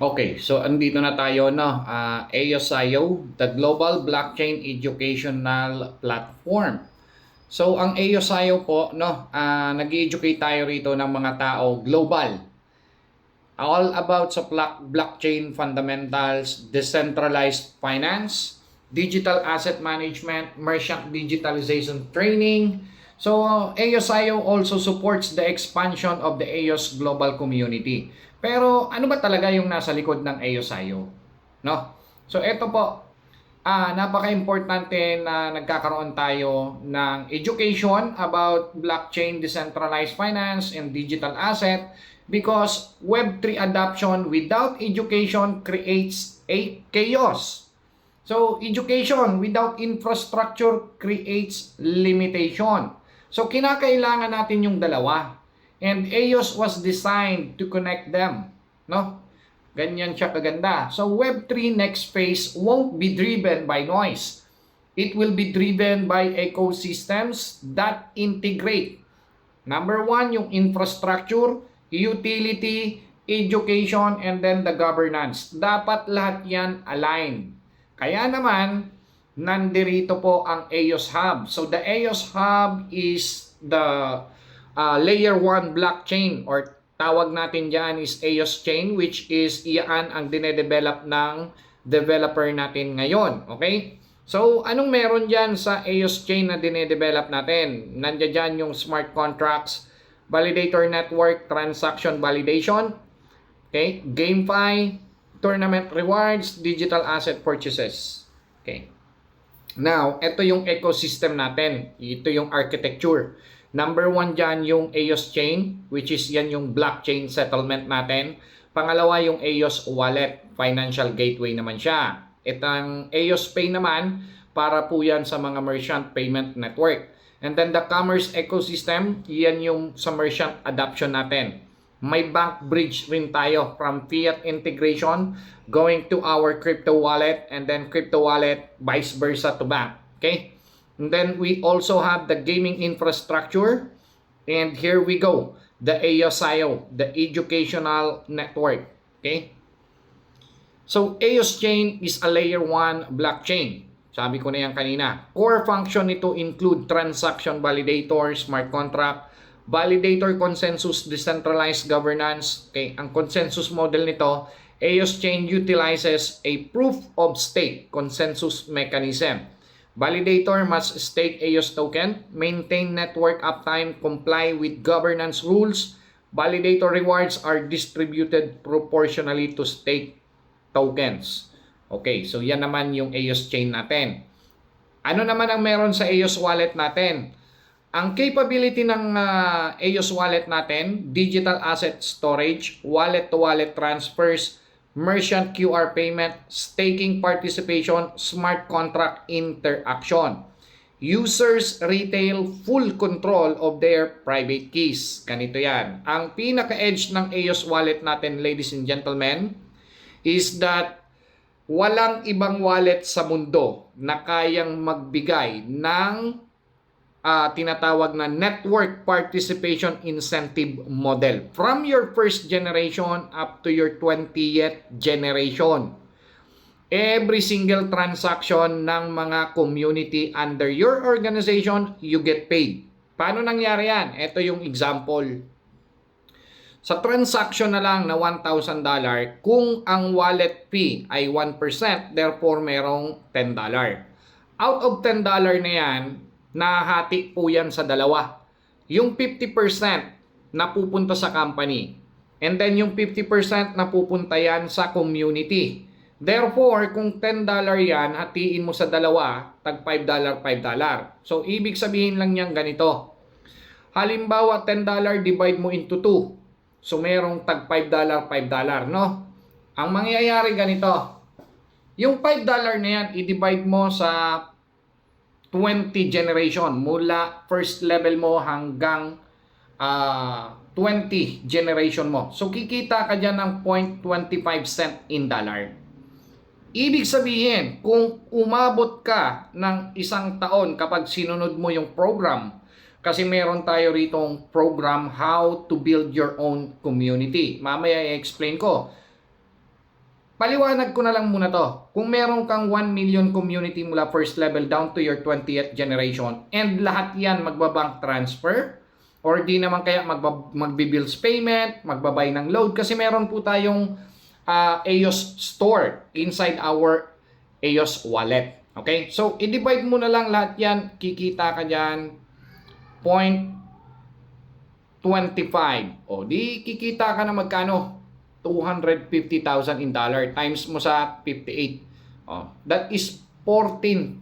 Okay, so andito na tayo, no? AOSIO, the Global Blockchain Educational Platform. So ang AOSIO po, no, nag-educate tayo rito ng mga tao global. All about sa blockchain fundamentals, decentralized finance, digital asset management, merchant digitalization training. So AOSIO also supports the expansion of the AOS global community. Pero ano ba talaga yung nasa likod ng AOSIO? No? So ito po, napaka-importante na nagkakaroon tayo ng education about blockchain, decentralized finance, and digital asset because Web3 adoption without education creates a chaos. So, education without infrastructure creates limitation. So, kinakailangan natin yung dalawa. And EOS was designed to connect them. No? Ganyan siya kaganda. So Web3 next phase won't be driven by noise. It will be driven by ecosystems that integrate. Number one, yung infrastructure, utility, education, and then the governance. Dapat lahat yan align. Kaya naman, nandirito po ang EOS Hub. So the EOS Hub is the layer 1 blockchain or tawag natin dyan is EOS Chain, which is iyan ang dinedevelop ng developer natin ngayon. Okay? So, anong meron dyan sa EOS Chain na dinedevelop natin? Nandiyan dyan yung smart contracts, validator network, transaction validation, okay? GameFi, tournament rewards, digital asset purchases. Okay. Now, ito yung ecosystem natin. Ito yung architecture. Number one dyan yung EOS Chain, which is yan yung blockchain settlement natin. Pangalawa yung EOS Wallet, financial gateway naman siya. Itang EOS Pay naman, para po yan sa mga merchant payment network. And then the commerce ecosystem, yan yung sa merchant adoption natin. May bank bridge rin tayo from fiat integration going to our crypto wallet and then crypto wallet vice versa to bank. Okay? And then we also have the gaming infrastructure. And here we go. The AOSIO, the educational network. Okay? So EOS Chain is a layer 1 blockchain. Sabi ko na yan kanina. Core function nito include transaction validator, smart contract, validator consensus, decentralized governance. Okay, ang consensus model nito, EOS Chain utilizes a proof of stake consensus mechanism. Validator must stake EOS token, maintain network uptime, comply with governance rules. Validator rewards are distributed proportionally to stake tokens. Okay, so yan naman yung EOS Chain natin. Ano naman ang meron sa EOS Wallet natin? Ang capability ng EOS Wallet natin, digital asset storage, wallet-to-wallet transfers, merchant QR payment, staking participation, smart contract interaction. Users retail full control of their private keys. Ganito yan. Ang pinaka-edge ng EOS Wallet natin, ladies and gentlemen, is that walang ibang wallet sa mundo na kayang magbigay ng tinatawag na network participation incentive model from your first generation up to your 20th generation. Every single transaction ng mga community under your organization, you get paid. Paano nangyari yan? Ito yung example. Sa transaction na lang na $1,000, kung ang wallet fee ay 1%, therefore merong $10. Out of $10 na yan, nahati po yan sa dalawa. Yung 50% na pupunta sa company. And then yung 50% na pupunta yan sa community. Therefore, kung $10 yan, hatiin mo sa dalawa, tag $5, $5. So, ibig sabihin lang yan ganito. Halimbawa, $10 divide mo into 2. So, merong tag $5, $5, no? Ang mangyayari ganito. Yung $5 na yan, i-divide mo sa 20 generation mula first level mo hanggang 20 generation mo. So kikita ka dyan ng 0.25 cent in dollar. Ibig sabihin, kung umabot ka ng isang taon kapag sinunod mo yung program, kasi meron tayo ritong program how to build your own community. Mamaya i-explain ko. paliwanag ko na lang muna to. Kung meron kang 1 million community mula first level down to your 20th generation and lahat yan magbabank transfer or di naman kaya magbi-bills payment, magbabay ng load kasi meron po tayong EOS store inside our EOS wallet. Okay? So, i-divide mo na lang lahat yan. Kikita ka dyan 0.25. O, di kikita ka na magkano? 250,000 in dollar times mo sa 58. Oh, that is 14.5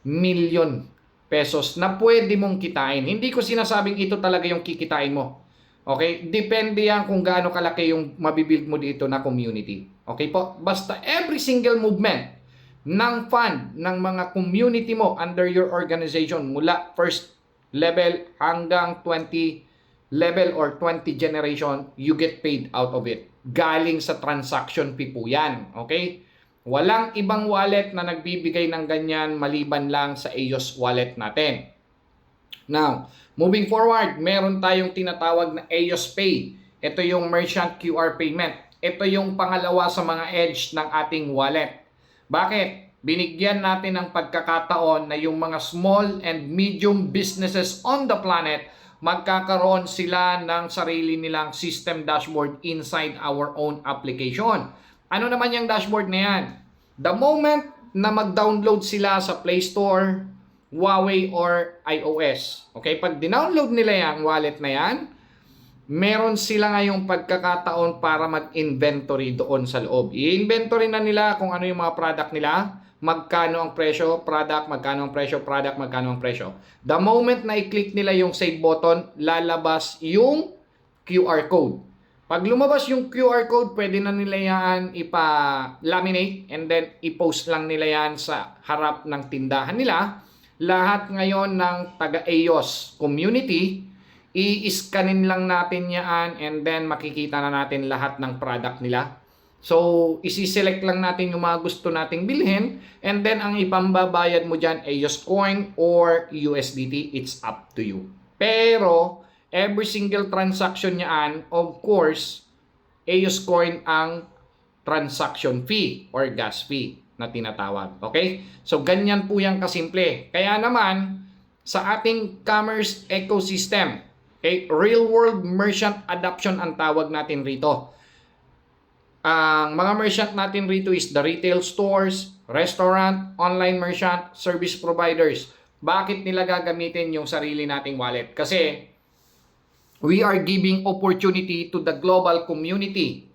million pesos na pwede mong kitain. Hindi ko sinasabing ito talaga yung kikitain mo. Okay? Depende yan kung gaano kalaki yung mabibuild mo dito na community. Okay po? Basta every single movement ng fund ng mga community mo under your organization mula first level hanggang 20 level or 20 generation, you get paid out of it. Galing sa transaction fee po yan. Okay? Walang ibang wallet na nagbibigay ng ganyan maliban lang sa EOS wallet natin. Now, moving forward, meron tayong tinatawag na EOS Pay. Ito yung merchant QR payment. Ito yung pangalawa sa mga edge ng ating wallet. Bakit? Binigyan natin ng pagkakataon na yung mga small and medium businesses on the planet magkakaroon sila ng sarili nilang system dashboard inside our own application. Ano naman yung dashboard na yan? The moment na mag-download sila sa Play Store, Huawei or iOS. Okay, pag dinownload nila yung wallet na yan, meron sila ngayong pagkakataon para mag-inventory doon sa loob. I-inventory na nila kung ano yung mga product nila, magkano ang presyo, product, magkano ang presyo, product, magkano ang presyo. The moment na i-click nila yung save button, lalabas yung QR code. Pag lumabas yung QR code, pwede na nila yan ipa-laminate and then i-post lang nila yan sa harap ng tindahan nila. Lahat ngayon ng taga-EOS community, i-scanin lang natin yan and then makikita na natin lahat ng product nila. So, isi-select lang natin yung mga gusto nating bilhin and then ang ipambabayad mo dyan EOS coin or USDT, it's up to you. Pero, every single transaction niyan, of course, EOS coin ang transaction fee or gas fee na tinatawag. Okay? So, ganyan po yan kasimple. Kaya naman, sa ating commerce ecosystem, okay, real-world merchant adoption ang tawag natin rito. Ang mga merchant natin rito is the retail stores, restaurant, online merchant, service providers. Bakit nila gagamitin yung sarili nating wallet? Kasi we are giving opportunity to the global community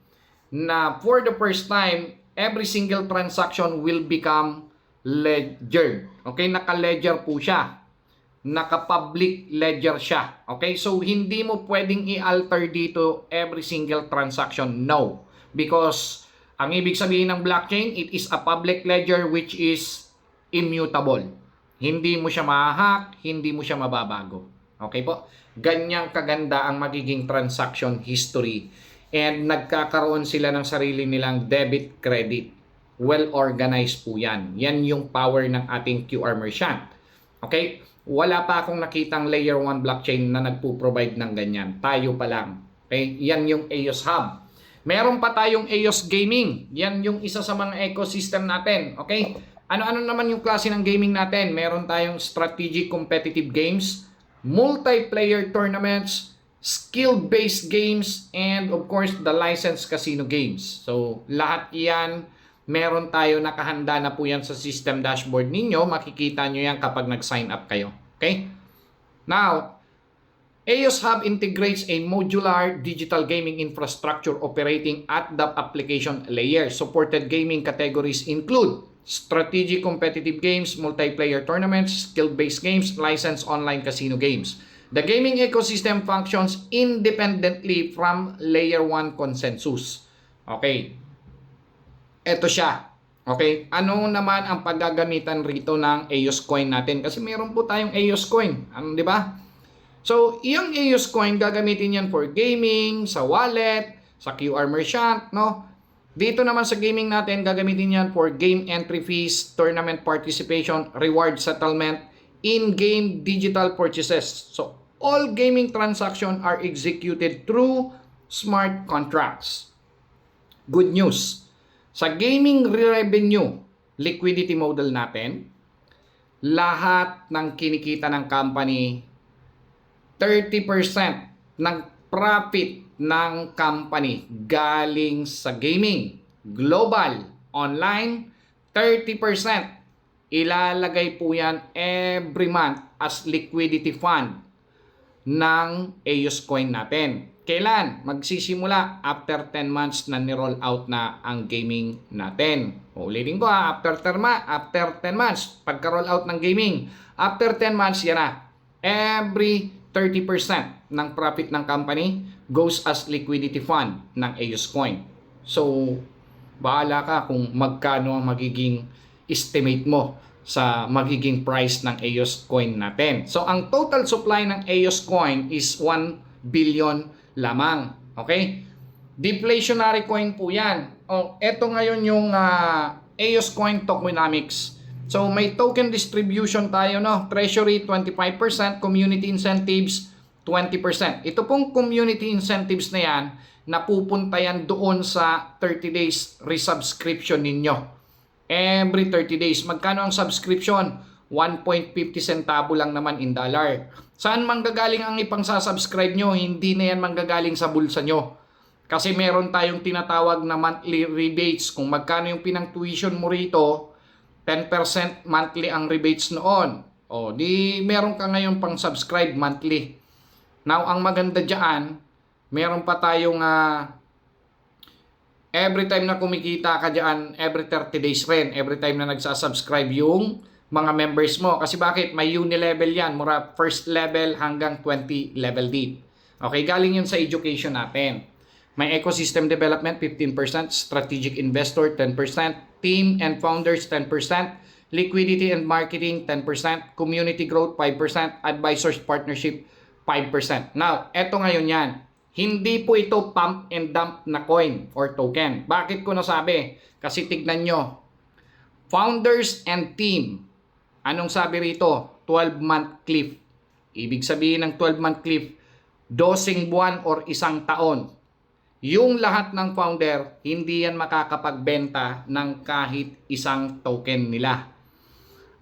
na for the first time, every single transaction will become ledger. Okay, naka-ledger po siya. Naka-public ledger siya. Okay, so hindi mo pwedeng i-alter dito every single transaction. No. Because ang ibig sabihin ng blockchain, it is a public ledger which is immutable. Hindi mo siya ma-hack, hindi mo siya mababago. Okay po? Ganyang kaganda ang magiging transaction history. And nagkakaroon sila ng sarili nilang debit, credit. Well-organized po yan. Yan yung power ng ating QR merchant. Okay? Wala pa akong nakitang layer 1 blockchain na nagpo-provide ng ganyan. Tayo pa lang. Okay? Yan yung EOS Hub. Meron pa tayong EOS Gaming. Yan yung isa sa mga ecosystem natin. Okay? Ano-ano naman yung klase ng gaming natin? Meron tayong strategic competitive games, multiplayer tournaments, skill-based games, and of course, the licensed casino games. So, lahat yan, meron tayo nakahanda na po yan sa system dashboard ninyo. Makikita nyo yan kapag nag-sign up kayo. Okay? Now, EOS Hub integrates a modular digital gaming infrastructure operating at the application layer. Supported gaming categories include strategic competitive games, multiplayer tournaments, skill-based games, licensed online casino games. The gaming ecosystem functions independently from layer 1 consensus. Okay. Ito siya. Okay. Ano naman ang paggagamitan rito ng EOS coin natin? Kasi meron po tayong EOS coin. Ano, di ba? So, yung EOS coin, gagamitin yan for gaming, sa wallet, sa QR merchant, no? Dito naman sa gaming natin, gagamitin yan for game entry fees, tournament participation, reward settlement, in-game digital purchases. So, all gaming transactions are executed through smart contracts. Good news. Sa gaming revenue, liquidity model natin, lahat ng kinikita ng company, 30% ng profit ng company galing sa gaming. Global, online, 30%. Ilalagay po yan every month as liquidity fund ng AEOS Coin natin. Kailan? Magsisimula after 10 months na ni-roll out na ang gaming natin. Ulitin ko after 10 months, pagka-roll out ng gaming, after 10 months, yan na. Every 30% ng profit ng company goes as liquidity fund ng AEOS Coin. So, bahala ka kung magkano ang magiging estimate mo sa magiging price ng AEOS Coin natin. So, ang total supply ng AEOS Coin is 1 billion lamang. Okay? Deflationary coin po yan. Ito ngayon yung AEOS Coin tokenomics. So, may token distribution tayo, no? Treasury, 25%. Community incentives, 20%. Ito pong community incentives na yan, napupunta yan doon sa 30 days resubscription ninyo. Every 30 days. Magkano ang subscription? 1.50 centavo lang naman in dollar. Saan manggagaling ang ipang-subscribe nyo? Hindi na yan manggagaling sa bulsa nyo. Kasi meron tayong tinatawag na monthly rebates. Kung magkano yung pinang-tuition mo rito, 10% monthly ang rebates noon. O, di meron ka ngayon pang-subscribe monthly. Now, ang maganda dyan, meron pa tayong every time na kumikita ka dyan, every 30 days rin, every time na nagsasubscribe yung mga members mo. Kasi bakit? May uni-level yan. Mura first level hanggang 20 level deep. Okay, galing yun sa education natin. May ecosystem development, 15%. Strategic investor, 10%. Team and founders, 10%. Liquidity and marketing, 10%. Community growth, 5%. Advisors partnership, 5%. Now, eto ngayon yan. Hindi po ito pump and dump na coin or token. Bakit ko nasabi? Kasi tignan nyo. Founders and team. Anong sabi rito? 12-month cliff. Ibig sabihin ng 12-month cliff, 12 buwan or isang taon. Yung lahat ng founder, hindi yan makakapagbenta ng kahit isang token nila.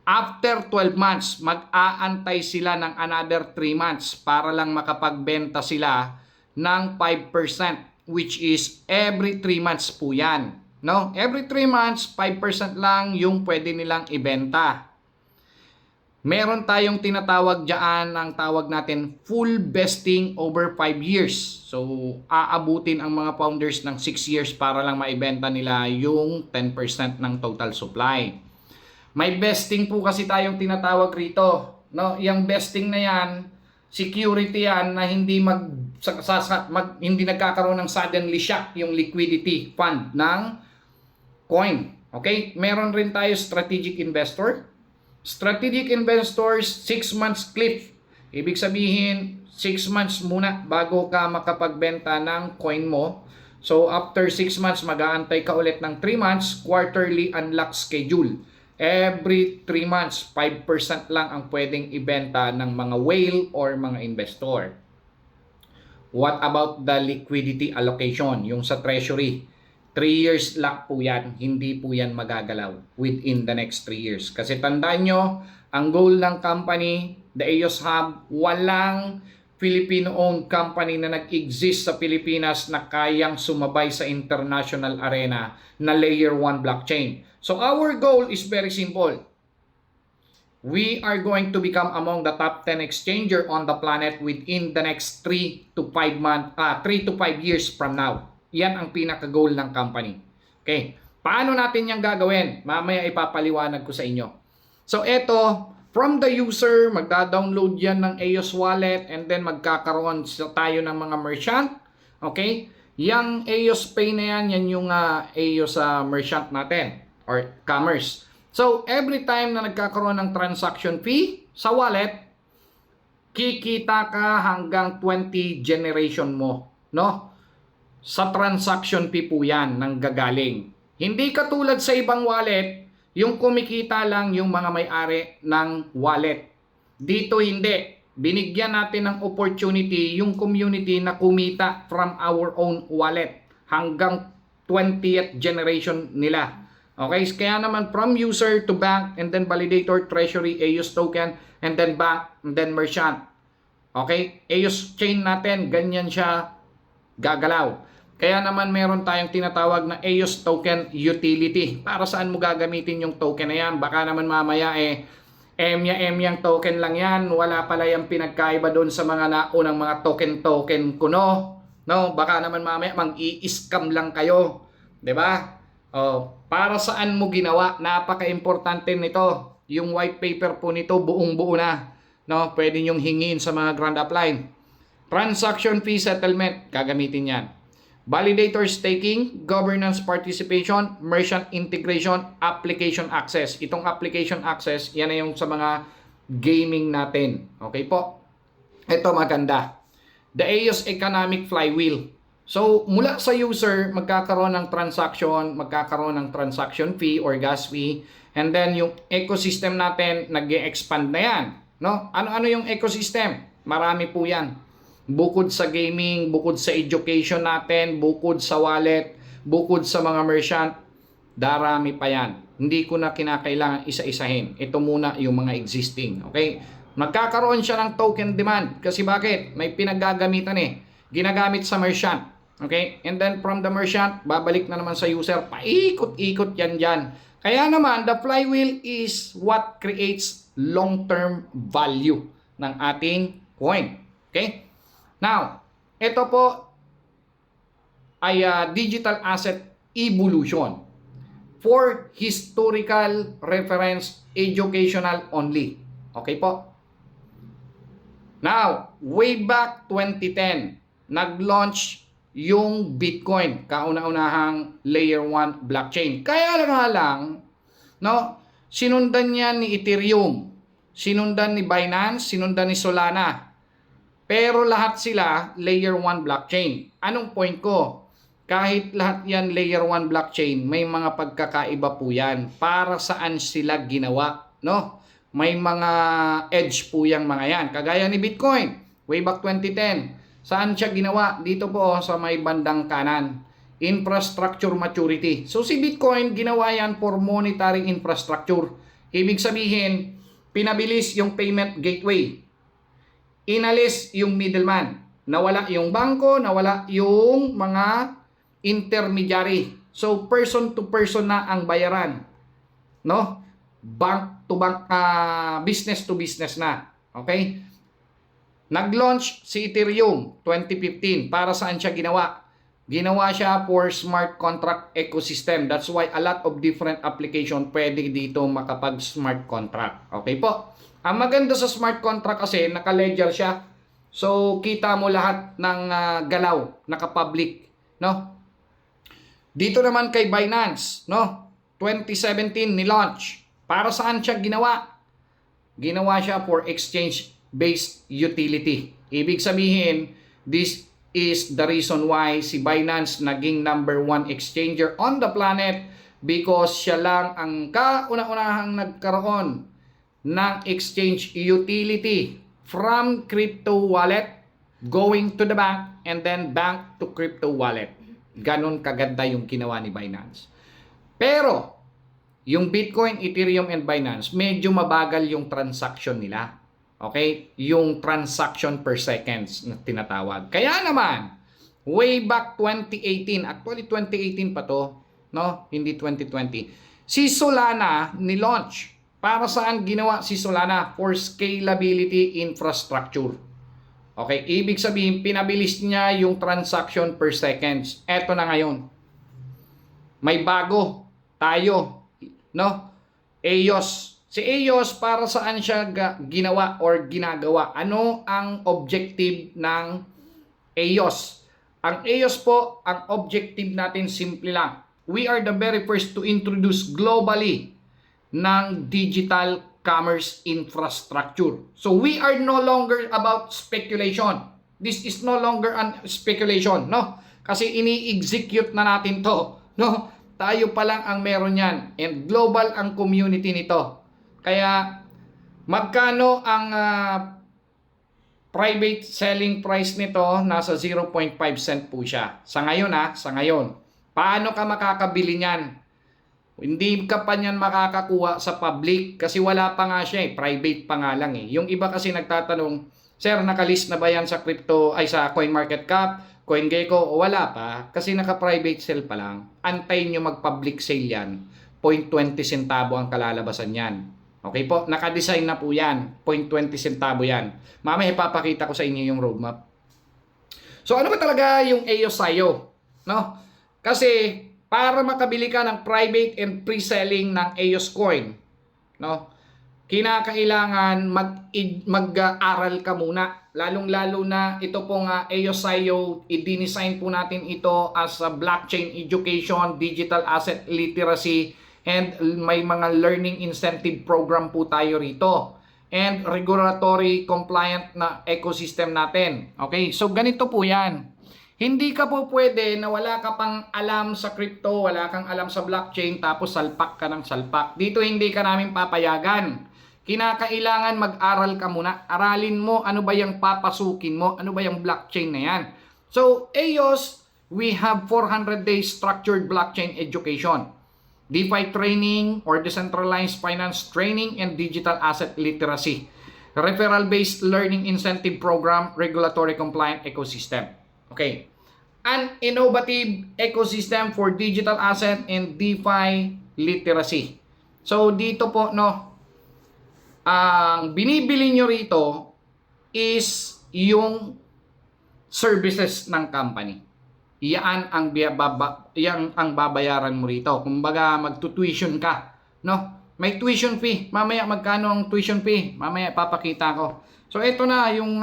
After 12 months, mag-aantay sila ng another 3 months para lang makapagbenta sila ng 5%, which is every 3 months po yan. No? Every 3 months, 5% lang yung pwede nilang ibenta. Meron tayong tinatawag dyan, ang tawag natin full vesting over 5 years. So, aabutin ang mga founders ng 6 years para lang maibenta nila yung 10% ng total supply. May vesting po kasi tayong tinatawag rito. No? Yung vesting na yan, security yan na hindi hindi nagkakaroon ng suddenly shock yung liquidity fund ng coin. Okay? Meron rin tayo strategic investor. Strategic investors, 6 months cliff. Ibig sabihin, 6 months muna bago ka makapagbenta ng coin mo. So, after 6 months, mag-aantay ka ulit ng 3 months, quarterly unlock schedule. Every 3 months, 5% lang ang pwedeng ibenta ng mga whale or mga investor. What about the liquidity allocation? Yung sa treasury. 3 years lock po yan. Hindi po yan magagalaw within the next 3 years. Kasi tandaan nyo, ang goal ng company, the AEOS Hub, walang Filipino-owned company na nag-exist sa Pilipinas na kayang sumabay sa international arena na layer 1 blockchain. So our goal is very simple. We are going to become among the top 10 exchanger on the planet within the next 3 to 5 years from now. Yan ang pinaka-goal ng company. Okay. Paano natin yan gagawin? Mamaya ipapaliwanag ko sa inyo. So eto, from the user, magda-download yan ng AEOS wallet and then magkakaroon tayo ng mga merchant. Okay? Yang AEOS Pay na yan, yan yung AEOS merchant natin or commerce. So, every time na nagkakaroon ng transaction fee sa wallet, kikita ka hanggang 20 generation mo, no? Sa transaction fee po yan nang gagaling. Hindi katulad sa ibang wallet, yung kumikita lang yung mga may-ari ng wallet. Dito hindi. Binigyan natin ng opportunity yung community na kumita from our own wallet hanggang 20th generation nila. Okay, kaya naman from user to bank and then validator, treasury, EOS token, and then bank, and then merchant. Okay, EOS chain natin, ganyan siya gagalaw. Kaya naman meron tayong tinatawag na EOS token utility. Para saan mo gagamitin yung token na yan? Baka naman mamaya emyang token lang yan. Wala pala yung pinagkaiba doon sa mga naunang mga token kuno. No, baka naman mamaya mang-i-scam lang kayo. 'Di ba? Oh, para saan mo ginawa? Napaka-importante nito. Yung white paper po nito buong-buo na. No, pwede nyong hingin sa mga grand upline. Transaction fee settlement, gagamitin yan. Validator staking, governance participation, merchant integration, application access. Itong application access, yan na yung sa mga gaming natin. Okay po? Ito maganda. The EOS economic flywheel. So, mula sa user, magkakaroon ng transaction fee or gas fee. And then, yung ecosystem natin, nag-expand na yan. No? Ano-ano yung ecosystem? Marami po yan. Bukod sa gaming, bukod sa education natin, bukod sa wallet, bukod sa mga merchant, darami pa yan. Hindi ko na kinakailangan isa-isahin. Ito muna yung mga existing. Okay? Magkakaroon siya ng token demand. Kasi bakit? May pinaggagamitan Ginagamit sa merchant. Okay? And then from the merchant, babalik na naman sa user. Paikot-ikot yan dyan. Kaya naman, the flywheel is what creates long-term value ng ating coin. Okay? Now, ito po ay digital asset evolution for historical reference educational only. Okay po? Now, way back 2010, nag-launch yung Bitcoin, kauna-unahang layer 1 blockchain. Kaya lang, no, sinundan niya ni Ethereum, sinundan ni Binance, sinundan ni Solana. Pero lahat sila layer 1 blockchain. Anong point ko? Kahit lahat yan layer 1 blockchain, may mga pagkakaiba po yan. Para saan sila ginawa, no? May mga edge po yung mga yan. Kagaya ni Bitcoin, way back 2010. Saan siya ginawa? Dito po sa may bandang kanan. Infrastructure maturity. So si Bitcoin, ginawa yan for monetary infrastructure. Ibig sabihin, pinabilis yung payment gateway. Inalis yung middleman. Nawala yung bangko, nawala yung mga intermediary. So person to person na ang bayaran. No? Bank to bank, business to business na. Okay? Nag-launch si Ethereum 2015. Para saan siya ginawa? Ginawa siya for smart contract ecosystem. That's why a lot of different application pwede dito makapag smart contract. Okay po? Ang maganda sa smart contract kasi naka-ledger siya. So kita mo lahat ng galaw, naka-public, no? Dito naman kay Binance, no? 2017 ni-launch. Para saan siya ginawa? Ginawa siya for exchange-based utility. Ibig sabihin, this is the reason why si Binance naging #1 exchanger on the planet because siya lang ang kauna-unahang nagkaroon ng exchange utility from crypto wallet going to the bank and then bank to crypto wallet. Ganon kaganda yung ginawa ni Binance. Pero, yung Bitcoin, Ethereum, and Binance, medyo mabagal yung transaction nila. Okay? Yung transaction per seconds na tinatawag. Kaya naman, way back 2018, actually 2018 pa to, no? Hindi 2020. Si Solana ni-launch. Para saan ginawa si Solana? For scalability infrastructure. Okay, ibig sabihin, pinabilis niya yung transaction per seconds. Eto na ngayon. May bago tayo, no? EOS. Si EOS, para saan siya ginawa or ginagawa? Ano ang objective ng EOS? Ang EOS po, ang objective natin simple lang. We are the very first to introduce globally ng digital commerce infrastructure. So we are no longer about speculation. This is no longer an speculation, no? Kasi ini-execute na natin to, no? Tayo pa lang ang meron yan and global ang community nito. Kaya magkano ang private selling price nito? Nasa 0.5 cent po siya. Sa ngayon sa ngayon. Paano ka makakabili niyan? Hindi ka pa niyan makakakuha sa public kasi wala pa nga siya eh. Private pa nga lang eh. Yung iba kasi nagtatanong, sir, nakalist na ba yan sa crypto, ay sa CoinMarketCap, CoinGecko, o wala pa? Kasi naka-private sale pa lang. Antayin nyo mag-public sale yan. 0.20 centavo ang kalalabasan yan. Okay po, naka-design na po yan. 0.20 centavo yan. Mamaya ipapakita ko sa inyo yung roadmap. So ano ba talaga yung EOS-IO? No? Kasi para makabili ka ng private and pre-selling ng EOS coin, no? Kinakailangan mag-aral ka muna. Lalong-lalo na ito pong EOS-IO, i-design po natin ito as a blockchain education, digital asset literacy, and may mga learning incentive program po tayo rito. And regulatory compliant na ecosystem natin. Okay? So ganito po yan. Hindi ka po pwede na wala ka pang alam sa crypto, wala kang alam sa blockchain, tapos salpak ka ng salpak. Dito hindi ka namin papayagan. Kinakailangan mag-aral ka muna. Aralin mo ano ba yung papasukin mo, ano ba yung blockchain na yan. So, EOS, we have 400 days structured blockchain education. DeFi training or decentralized finance training and digital asset literacy. Referral-based learning incentive program, regulatory compliant ecosystem. Okay. An innovative ecosystem for digital asset and DeFi literacy. So dito po no, ang binibili nyo rito is yung services ng company. Yan ang babayaran mo rito. Kumbaga magtutuition ka, no? May tuition fee. Mamaya magkano ang tuition fee? Mamaya papakita ko. So ito na yung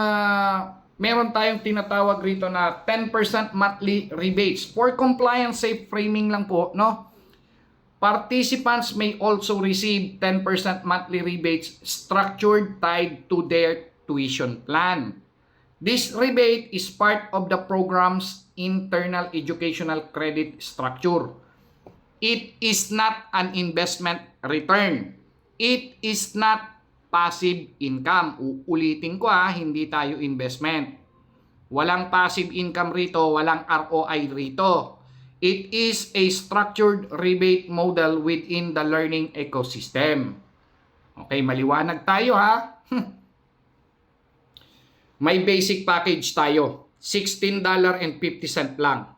meron tayong tinatawag rito na 10% monthly rebates. For compliance safe framing lang po, no? Participants may also receive 10% monthly rebates structured tied to their tuition plan. This rebate is part of the program's internal educational credit structure. It is not an investment return. It is not passive income. Uulitin ko hindi tayo investment. Walang passive income rito, walang ROI rito. It is a structured rebate model within the learning ecosystem. Okay, maliwanag tayo May basic package tayo. $16.50 lang.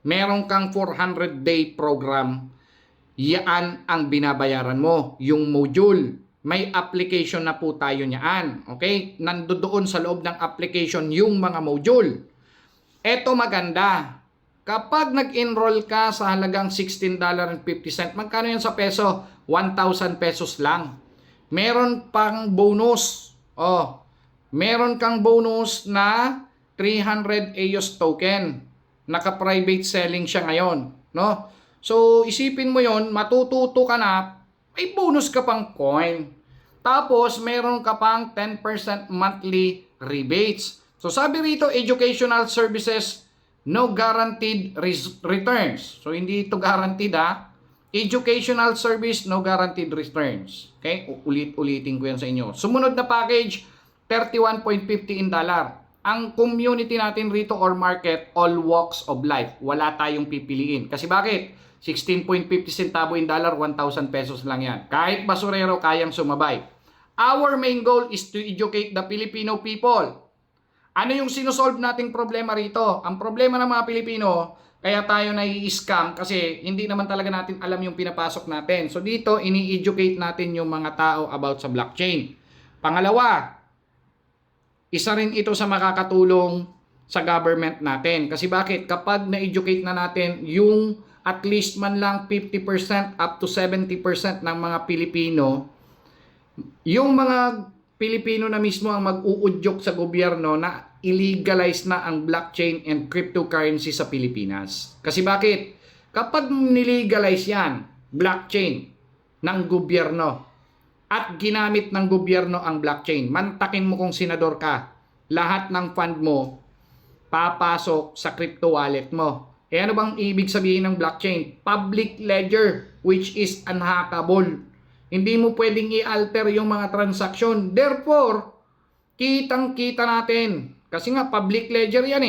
Meron kang 400-day program. Yan ang binabayaran mo. Yung module. May application na po tayo niyaan. Okay? Nandoon sa loob ng application yung mga module. Eto maganda. Kapag nag-enroll ka sa halagang $16.50, magkano yan sa peso? 1,000 pesos lang. Meron pang bonus. Meron kang bonus na 300 EOS token. Naka-private selling siya ngayon, no? So, isipin mo 'yon, matututo ka na, may bonus ka pang coin. Tapos, meron ka pang 10% monthly rebates. So, sabi rito, educational services, no guaranteed returns. So, hindi ito guaranteed Educational service, no guaranteed returns. Okay? Ulit-ulitin ko yan sa inyo. Sumunod na package, $31.50 in dollar. Ang community natin rito or market, all walks of life. Wala tayong pipiliin. Kasi bakit? 16.50 centavo in dollar, 1,000 pesos lang yan. Kahit basurero, kayang sumabay. Our main goal is to educate the Filipino people. Ano yung sinusolve nating problema rito? Ang problema ng mga Pilipino, kaya tayo nai-scam kasi hindi naman talaga natin alam yung pinapasok natin. So dito, ini-educate natin yung mga tao about sa blockchain. Pangalawa, isa rin ito sa makakatulong sa government natin. Kasi bakit? Kapag na-educate na natin yung at least man lang 50% up to 70% ng mga Pilipino, yung mga Pilipino na mismo ang mag-uudyok sa gobyerno na illegalize na ang blockchain and cryptocurrency sa Pilipinas. Kasi bakit? Kapag nilegalize yan, blockchain ng gobyerno, at ginamit ng gobyerno ang blockchain, mantakin mo kung senador ka, lahat ng fund mo papasok sa crypto wallet mo. Ano bang ibig sabihin ng blockchain? Public ledger, which is unhackable. Hindi mo pwedeng i-alter yung mga transaksyon. Therefore, kitang-kita natin. Kasi nga, public ledger yan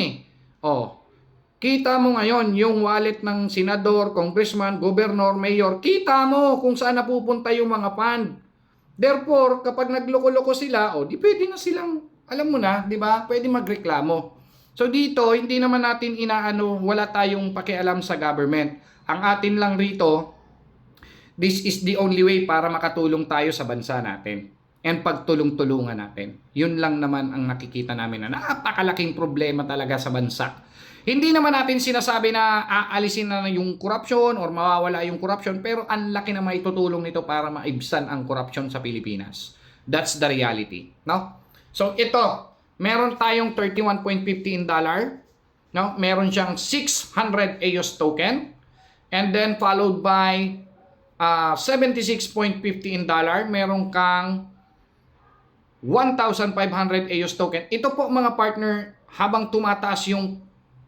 Kita mo ngayon yung wallet ng senador, congressman, governor, mayor. Kita mo kung saan napupunta yung mga fund. Therefore, kapag nagloko-loko sila, di pwede na silang, alam mo na, di ba? Pwede magreklamo. So dito, hindi naman natin wala tayong pakialam sa government. Ang atin lang rito, this is the only way para makatulong tayo sa bansa natin. And pagtulong-tulungan natin. Yun lang naman ang nakikita namin na napakalaking problema talaga sa bansa. Hindi naman natin sinasabi na aalisin na yung corruption or mawawala yung corruption, pero ang laki na maitutulong nito para maibsan ang corruption sa Pilipinas. That's the reality, no? So ito, meron tayong 31.50 in dollar, no? Meron siyang 600 EOS token, and then followed by 76.50 in dollar, meron kang 1,500 EOS token. Ito po mga partner, habang tumataas yung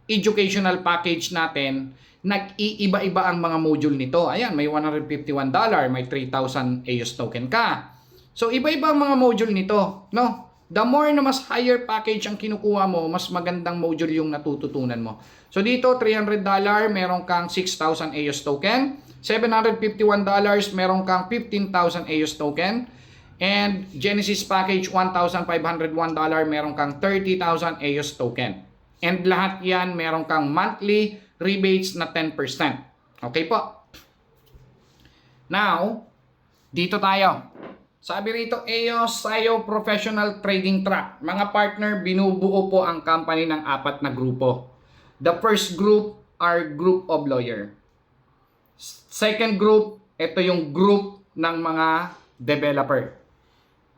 educational package natin, nag-iiba-iba ang mga module nito. Ayan, may $151, may 3,000 EOS token ka. So, iba-iba ang mga module nito, no? The more na mas higher package ang kinukuha mo, mas magandang module yung natututunan mo. So, dito, $300, meron kang 6,000 EOS token. $751, meron kang 15,000 EOS token. And Genesis package, $1,501, meron kang 30,000 EOS token. And lahat yan, meron kang monthly rebates na 10%. Okay po. Now, dito tayo. Sabi rito, EOS Sayo Professional Trading Track. Mga partner, binubuo po ang company ng 4 na grupo. The first group are group of lawyer. Second group, ito yung group ng mga developer.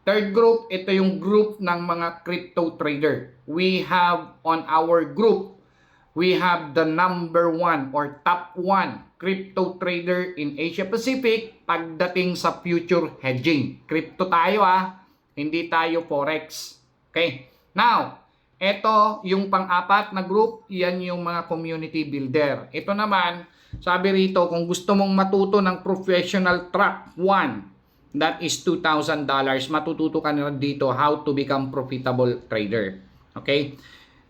Third group, ito yung group ng mga crypto trader. We have on our group, we have the number 1 or top 1 crypto trader in Asia Pacific pagdating sa future hedging. Crypto tayo hindi tayo forex. Okay? Now, ito yung pang-4 na group, yan yung mga community builder. Ito naman, sabi rito, kung gusto mong matuto ng professional track 1, that is $2,000. Matututo ka na dito how to become profitable trader. Okay?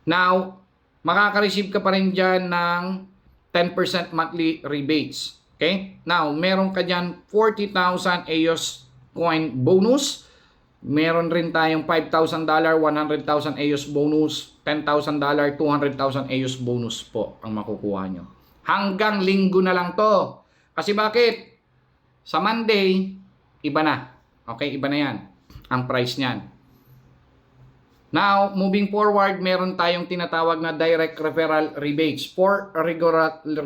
Now, makaka-receive ka pa rin dyan ng 10% monthly rebates. Okay? Now, meron ka dyan 40,000 EOS coin bonus. Meron rin tayong $5,000, 100,000 EOS bonus, $10,000, 200,000 EOS bonus po ang makukuha nyo. Hanggang linggo na lang to. Kasi bakit? Sa Monday, iba na. Okay, iba na yan. Ang price niyan. Now, moving forward, meron tayong tinatawag na direct referral rebates. For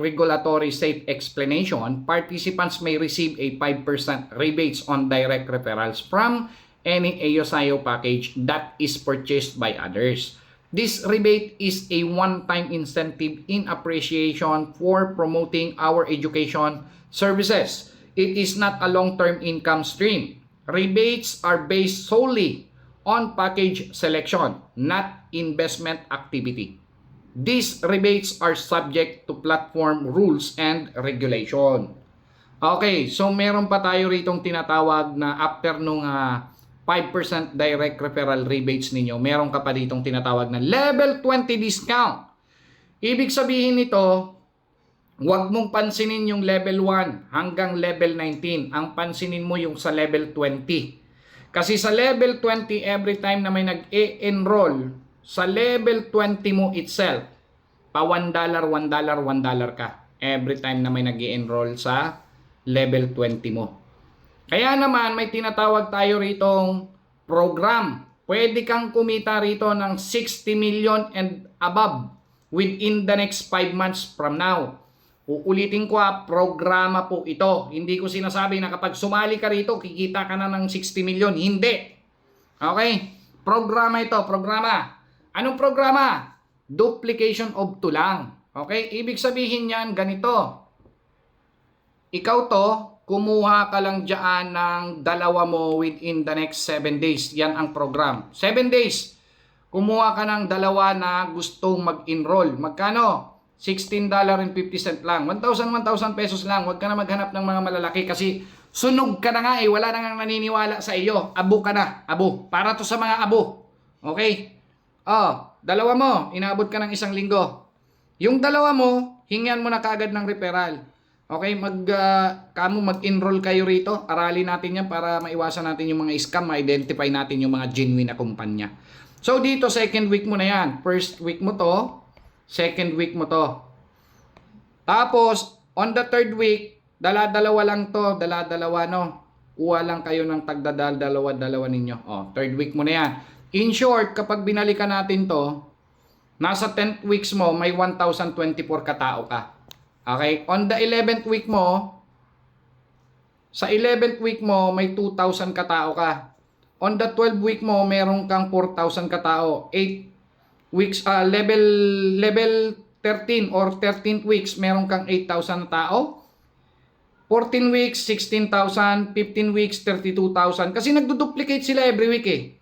regulatory safe explanation, participants may receive a 5% rebates on direct referrals from any EOSIO package that is purchased by others. This rebate is a one-time incentive in appreciation for promoting our education services. It is not a long-term income stream. Rebates are based solely on package selection, not investment activity. These rebates are subject to platform rules and regulation. Okay, so meron pa tayo ritong tinatawag na after nung 5% direct referral rebates ninyo, meron ka pa ditong tinatawag na level 20 discount. Ibig sabihin nito, huwag mong pansinin yung level 1 hanggang level 19. Ang pansinin mo yung sa level 20. Kasi sa level 20, every time na may nag-e-enroll sa level 20 mo itself, pa $1, $1, $1 ka. Every time na may nag-e-enroll sa level 20 mo. Kaya naman may tinatawag tayo ritong program. Pwede kang kumita rito ng 60 million and above within the next 5 months from now. Uulitin ko programa po ito. Hindi ko sinasabi na kapag sumali ka rito, kikita ka na ng 60 million. Hindi. Okay? Programa ito, programa. Anong programa? Duplication of 2 lang. Okay? Ibig sabihin yan, ganito. Ikaw to, kumuha ka lang dyan ng 2 mo within the next 7 days. Yan ang program. 7 days. Kumuha ka ng 2 na gustong mag-enroll. Magkano? $16.50 lang. 1,000 pesos lang. Huwag ka na maghanap ng mga malalaki kasi sunog ka na nga Wala na nga naniniwala sa iyo. Abo ka na. Abo. Para to sa mga abo. Okay? 2 mo. Inabot ka ng 1 linggo. Yung dalawa mo, hingian mo na kagad ng referral. Okay, mag-enroll kayo rito. Aralin natin yan para maiwasan natin yung mga scam, ma-identify natin yung mga genuine na kumpanya. So dito, second week mo na yan. First week mo to, second week mo to. Tapos, on the third week, dala-dalawa lang to, dala-dalawa no. Kuha lang kayo ng tagdadal-dalawa-dalawa ninyo. Third week mo na yan. In short, kapag binalikan natin to, nasa 10th weeks mo, may 1,024 katao ka. Okay? On the 11th week mo, sa 11th week mo, may 2,000 katao ka. On the 12th week mo, meron kang 4,000 katao. 8 weeks, level 13 or 13th weeks, meron kang 8,000 na tao. 14 weeks, 16,000. 15 weeks, 32,000. Kasi nagduduplicate sila every week eh.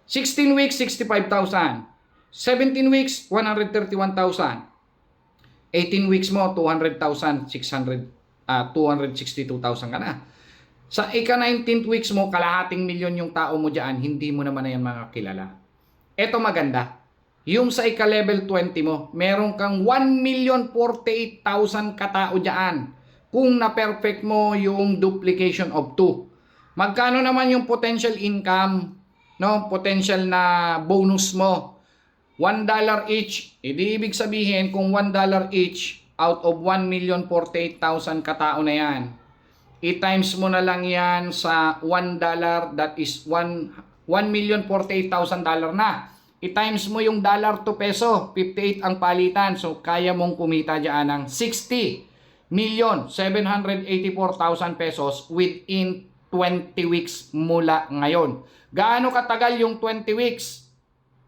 16 weeks, 65,000. 17 weeks, 131,000. 18 weeks mo, 200,000, 262,000 ka na. Sa ika-19th weeks mo, kalahating milyon yung tao mo dyan, hindi mo naman na yan mga kilala. Eto maganda. Yung sa ika-level 20 mo, meron kang 1,048,000 katao dyan. Kung na-perfect mo yung duplication of 2. Magkano naman yung potential income, no? Potential na bonus mo? $1 each. Di ibig sabihin kung $1 each out of 1,048,000 katao na yan. I-times mo na lang yan sa $1, that is $1,048,000 na. I-times mo yung dollar to peso, 58 ang palitan. So kaya mong kumita dyan ng 60,784,000 pesos within 20 weeks mula ngayon. Gaano katagal yung 20 weeks?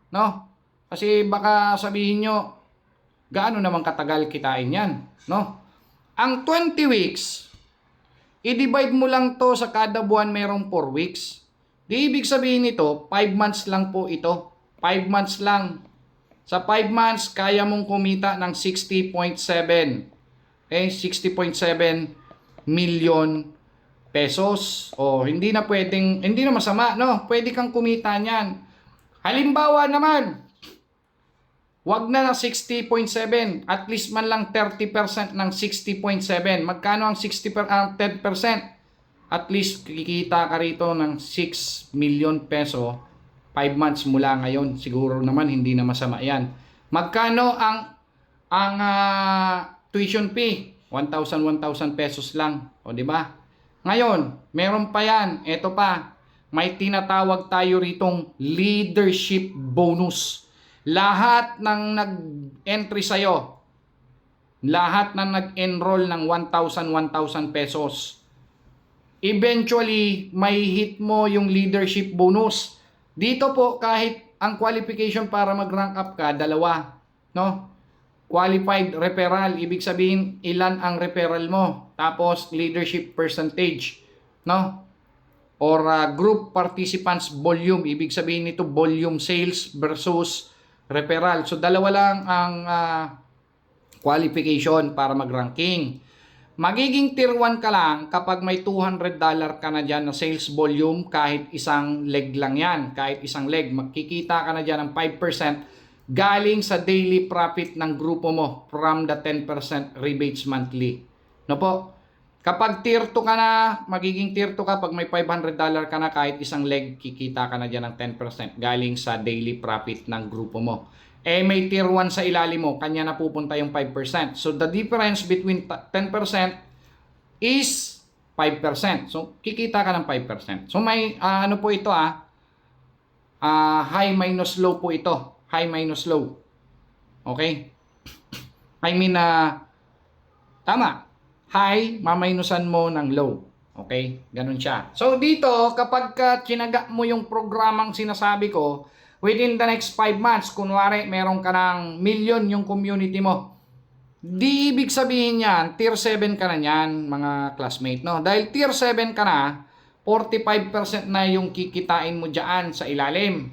No? Kasi baka sabihin nyo, gaano naman katagal kitain yan? No? Ang 20 weeks, i-divide mo lang to sa kada buwan merong 4 weeks. Di ibig sabihin nito, 5 months lang po ito. 5 months lang. Sa 5 months, kaya mong kumita ng 60.7. Okay? 60.7 million pesos. Hindi na masama, no? Pwede kang kumita niyan. Halimbawa naman, wag na ng 60.7, at least man lang 30% ng 60.7. Magkano ang 10%? At least kikita ka rito ng 6 million peso 5 months mula ngayon. Siguro naman hindi na masama yan. Magkano ang tuition fee? 1,000 pesos lang. Di ba? Ngayon, meron pa yan. Ito pa. May tinatawag tayo ritong leadership bonus. Lahat ng nag-entry sa'yo, lahat ng nag-enroll ng 1,000 pesos, eventually, may hit mo yung leadership bonus. Dito po, kahit ang qualification para mag-rank up ka, 2. No? Qualified referral, ibig sabihin, ilan ang referral mo. Tapos, leadership percentage. No? Or group participants volume, ibig sabihin nito, volume sales versus referral. So, 2 lang ang qualification para mag-ranking. Magiging tier 1 ka lang kapag may $200 ka na dyan na sales volume, kahit isang leg lang yan. Kahit isang leg, magkikita ka na dyan ng 5% galing sa daily profit ng grupo mo from the 10% rebates monthly. No po? Kapag tier 2 ka na, magiging tier 2 ka pag may $500 ka na, kahit isang leg, kikita ka na dyan ng 10% galing sa daily profit ng grupo mo. May tier 1 sa ilalim mo, kanya na pupunta yung 5%. So, the difference between 10% is 5%. So, kikita ka ng 5%. So, may, ano po ito high minus low po ito. High minus low. Okay? I mean, tama. High, maminusan mo ng low. Okay? Ganun siya. So, dito, kapag tinaga mo yung programang sinasabi ko, within the next 5 months, kunwari, meron ka ng million yung community mo. Di ibig sabihin yan, tier 7 ka na yan, mga classmate, no? Dahil tier 7 ka na, 45% na yung kikitain mo dyan sa ilalim.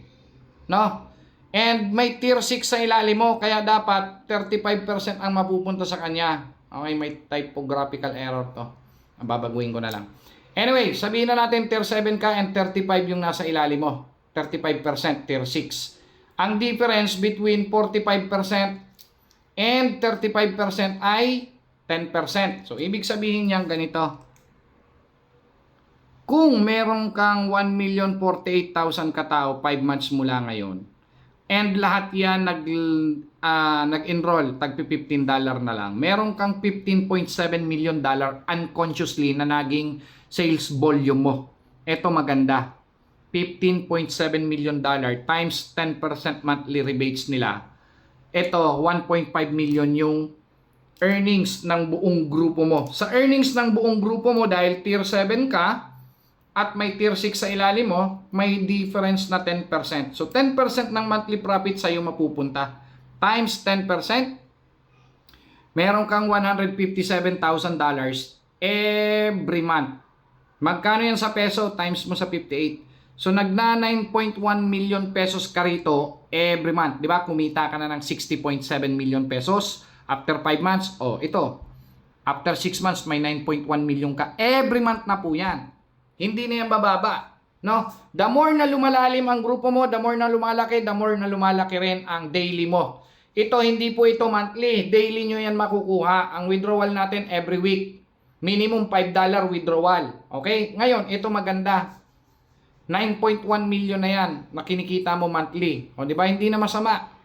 No? And may tier 6 sa ilalim mo, kaya dapat 35% ang mapupunta sa kanya. Okay, may typographical error to. Babaguhin ko na lang. Anyway, sabihin na natin tier 7 ka and 35 yung nasa ilalim mo. 35% tier 6. Ang difference between 45% and 35% ay 10%. So, ibig sabihin niyang ganito. Kung meron kang 1,048,000 katao 5 months mula ngayon, and lahat yan nag-enroll, tag $15 na lang, meron kang $15.7 million unconsciously na naging sales volume mo. Ito maganda. $15.7 million times 10% monthly rebates nila. Ito, 1.5 million yung earnings ng buong grupo mo. Sa earnings ng buong grupo mo, dahil tier 7 ka, at may tier 6 sa ilalim mo, may difference na 10%. So, 10% ng monthly profit sa'yo mapupunta. Times 10%, meron kang $157,000 every month. Magkano yan sa peso? Times mo sa 58. So, nagna 9.1 million pesos ka rito every month. Di ba? Kumita ka na ng 60.7 million pesos after 5 months. Oh, ito. After 6 months, may 9.1 million ka. Every month na po yan. Hindi na yan bababa. No? The more na lumalalim ang grupo mo, the more na lumalaki rin ang daily mo. Ito, hindi po ito monthly. Daily nyo yan makukuha. Ang withdrawal natin every week. Minimum $5 withdrawal. Okay? Ngayon, ito maganda. 9.1 million na yan na kinikita mo monthly. O, di ba? Hindi na masama.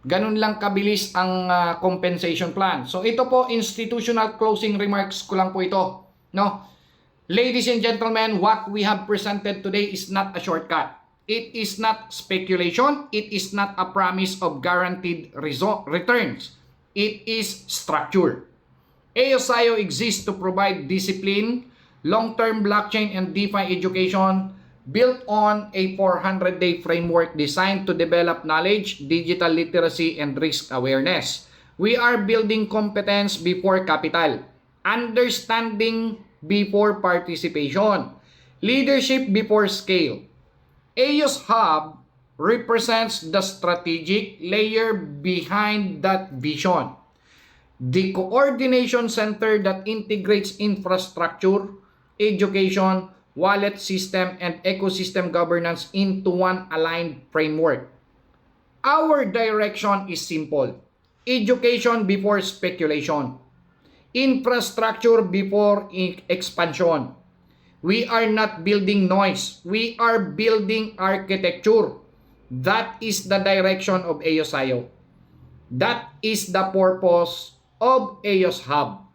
Ganun lang kabilis ang compensation plan. So, ito po, institutional closing remarks ko lang po ito. No? Ladies and gentlemen, what we have presented today is not a shortcut. It is not speculation. It is not a promise of guaranteed returns. It is structure. AOSIO exists to provide discipline, long-term blockchain and DeFi education built on a 400-day framework designed to develop knowledge, digital literacy, and risk awareness. We are building competence before capital, understanding before participation, leadership before scale. AOS Hub represents the strategic layer behind that vision. The coordination center that integrates infrastructure, education, wallet system, and ecosystem governance into one aligned framework. Our direction is simple. Education before speculation. Infrastructure before expansion. We are not building noise. We are building architecture. That is the direction of AOSIO. That is the purpose of AOS Hub.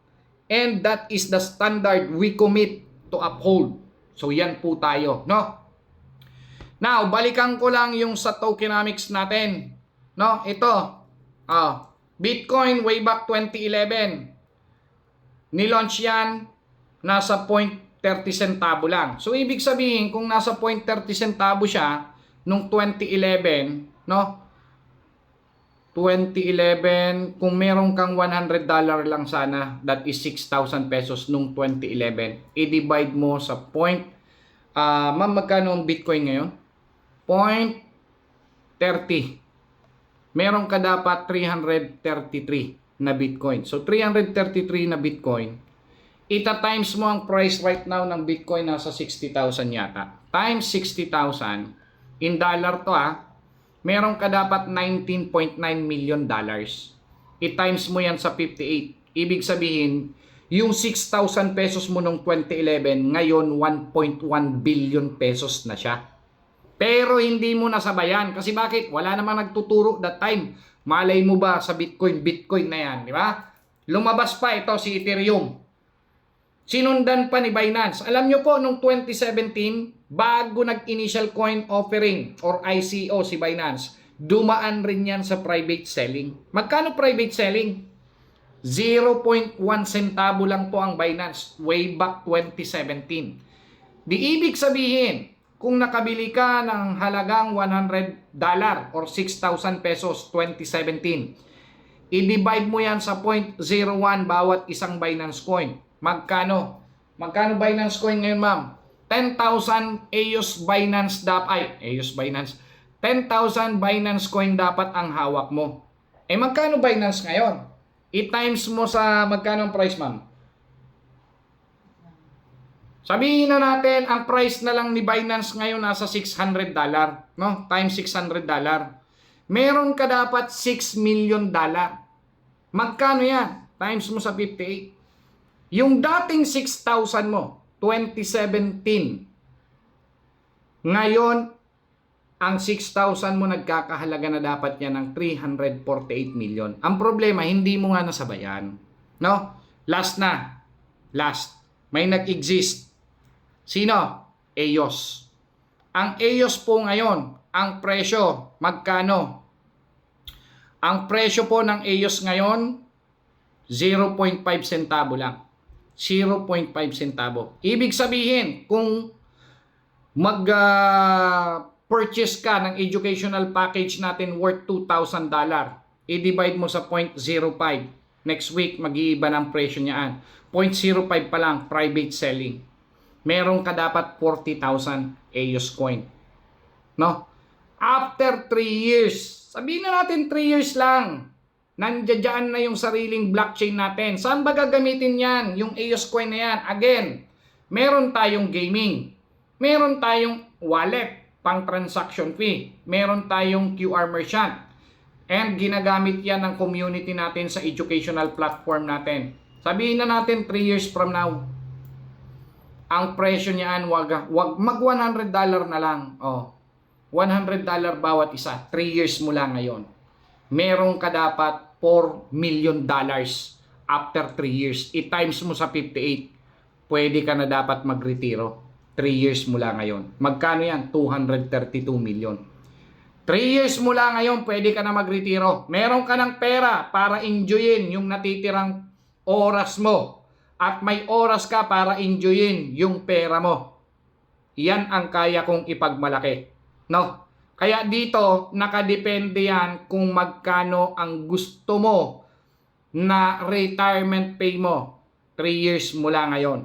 And that is the standard we commit to uphold. So yan po tayo, no? Now, balikan ko lang yung sa tokenomics natin. No, ito. Bitcoin way back 2011. Nilaunch yan, nasa 0.30 centavo lang. So, ibig sabihin, kung nasa 0.30 centavo siya, nung 2011, no? 2011, kung meron kang $100 lang sana, that is 6,000 pesos nung 2011. I-divide mo sa ma'am, magkano ang Bitcoin ngayon? 0.30. Meron ka dapat 333 na Bitcoin. So, 333 na Bitcoin. Ita-times mo ang price right now ng Bitcoin nasa 60,000 yata. Times 60,000, in dollar to meron ka dapat $19.9 million. I-times mo yan sa 58. Ibig sabihin, yung 6,000 pesos mo nung 2011, ngayon 1.1 billion pesos na siya. Pero hindi mo nasabayan. Kasi bakit? Wala namang nagtuturo that time. Malay mo ba sa Bitcoin na yan, di ba? Lumabas pa ito si Ethereum. Sinundan pa ni Binance. Alam nyo po, nung 2017, bago nag-initial coin offering or ICO si Binance, dumaan rin yan sa private selling. Magkano private selling? 0.1 centavo lang po ang Binance way back 2017. Di ibig sabihin, kung nakabili ka ng halagang $100 or 6,000 pesos 2017, i-divide mo yan sa 0.01 bawat isang Binance coin. Magkano? Magkano Binance coin ngayon, ma'am? 10,000 EOS Binance 10,000 Binance coin dapat ang hawak mo. Eh magkano Binance ngayon? I-times mo sa magkano ang price, ma'am? Sabihin na natin, ang price na lang ni Binance ngayon nasa $600, no? Times $600. Meron ka dapat $6 million Magkano yan? Times mo sa 58. Yung dating 6,000 mo, 2017, ngayon, ang 6,000 mo nagkakahalaga na dapat yan ng 348 million. Ang problema, hindi mo nga nasabayan. No? Last na. Last. May nag-exist. Sino? EOS. Ang EOS po ngayon, ang presyo, magkano? Ang presyo po ng EOS ngayon, 0.5 centavo lang. 0.5 centavo. Ibig sabihin, kung mag-purchase ka ng educational package natin worth $2,000, i-divide mo sa 0.05. Next week, mag-iiba ng presyo niyaan. 0.05 pa lang, private selling. Meron ka dapat 40,000 EOS coin. No? After 3 years, sabihin na natin 3 years lang, nandiyan na yung sariling blockchain natin. Saan ba gagamitin yan? Yung EOS coin na yan. Again, meron tayong gaming. Meron tayong wallet, pang transaction fee. Meron tayong QR merchant. And ginagamit yan ng community natin sa educational platform natin. Sabihin na natin 3 years from now, ang presyo niyan wag mag $100 na lang. Oh. $100 bawat isa. 3 years mula ngayon. Meron ka dapat $4 million after 3 years. I-times mo sa 58. Pwede ka na dapat magretiro. 3 years mula ngayon. Magkano yan? 232 million. 3 years mula ngayon, pwede ka na magretiro. Meron ka ng pera para enjoyin yung natitirang oras mo. At may oras ka para enjoyin yung pera mo. Yan ang kaya kong ipagmalaki. No? Kaya dito, nakadepende yan kung magkano ang gusto mo na retirement pay mo 3 years mula ngayon.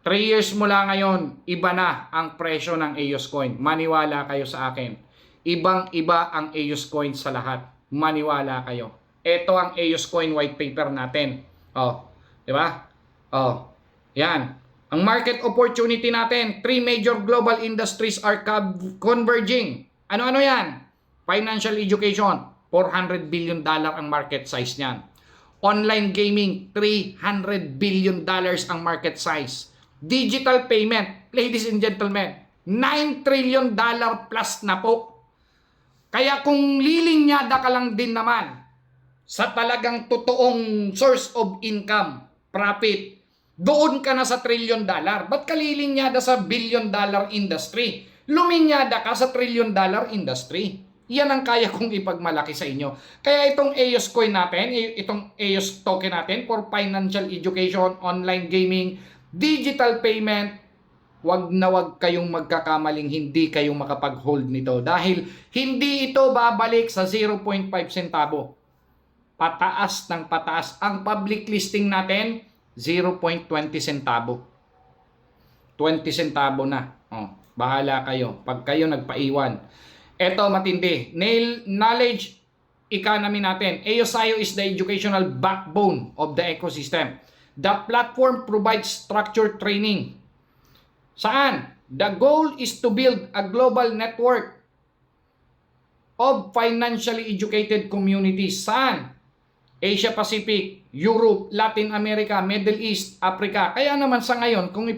3 years mula ngayon, iba na ang presyo ng EOS coin. Maniwala kayo sa akin. Ibang-iba ang EOS coin sa lahat. Maniwala kayo. Ito ang EOS coin white paper natin. Oh, di ba? Oh, yan. Ang market opportunity natin, 3 major global industries are converging. Ano-ano yan? Financial education, $400 billion ang market size niyan. Online gaming, $300 billion ang market size. Digital payment, ladies and gentlemen, $9 trillion plus na po. Kaya kung lilinyada ka lang din naman sa talagang totoong source of income, profit, doon ka na sa $1 trillion. Ba't ka lilinyada sa $1 billion industry? Luminyada ka sa $1 trillion industry. Yan ang kaya kong ipagmalaki sa inyo. Kaya itong EOS coin natin, itong EOS token natin for financial education, online gaming, digital payment, wag na wag kayong magkakamaling hindi kayong makapag-hold nito. Dahil hindi ito babalik sa 0.5 centavo. Pataas ng pataas. Ang public listing natin, 0.20 centavo. 20 centavo na. Oh, bahala kayo. Pag kayo nagpaiwan. Eto matindi. Knowledge economy natin. EOSIO is the educational backbone of the ecosystem. The platform provides structured training. Saan? The goal is to build a global network of financially educated communities. Saan? Asia Pacific, Europe, Latin America, Middle East, Africa. Kaya naman sa ngayon, kung